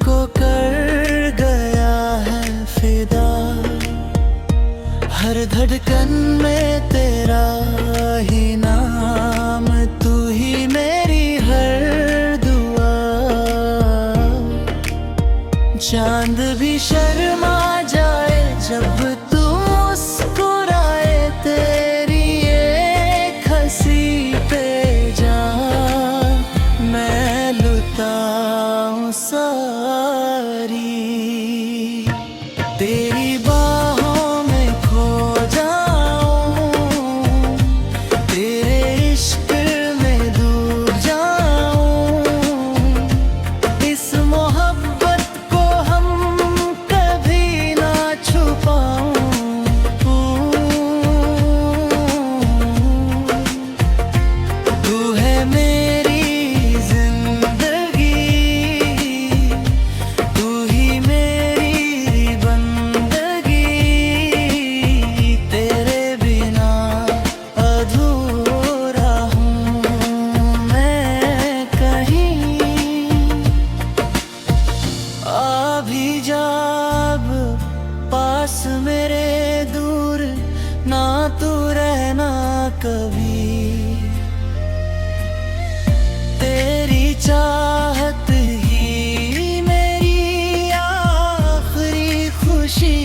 को कर गया है फिदा। हर धड़कन में तेरा ही नाम, तू ही मेरी हर दुआ। चांद भी शर्मा जाए जब तू मुस्कुराए, तेरी एक हंसी पे जान मैं लुटाऊं सारी। तेरी बाहों में खो जाऊं, तेरे इश्क में डूब जाऊं। इस मोहब्बत को हम कभी ना छुपाऊं। तू है मेरी जिंदगी, तू ही मेरी बंदगी। तेरे बिना अधूरा हूँ मैं कहीं। आ भी जब पास मेरे दूर, ना तू रहना कभी। तेरी चाहत ही मेरी आखिरी खुशी।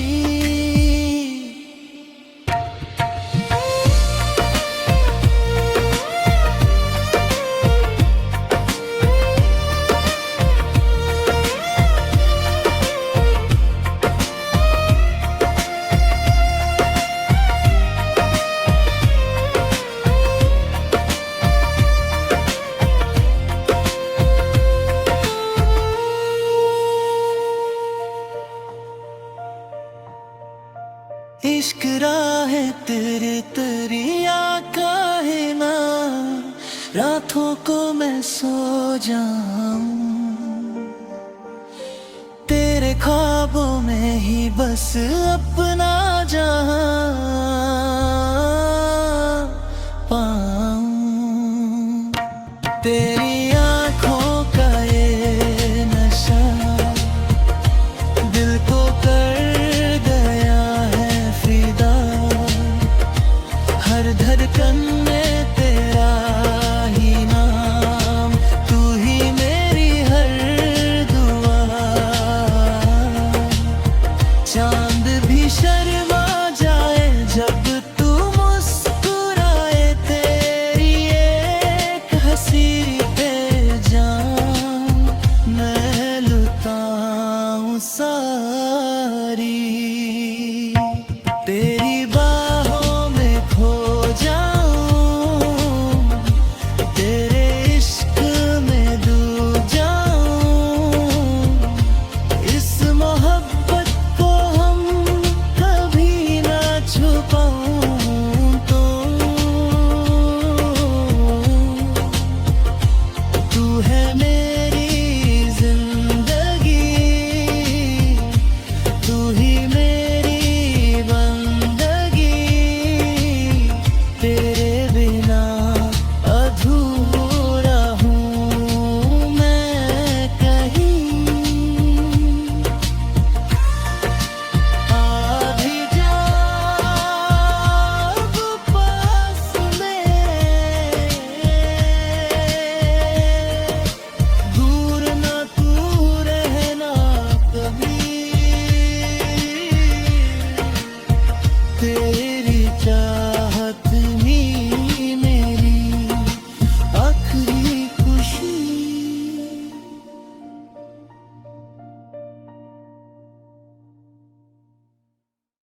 इश्क राहे तेरे तरिया काहे ना, रातों को मैं सो जाऊं। तेरे ख्वाबों में ही बस अपना जहां।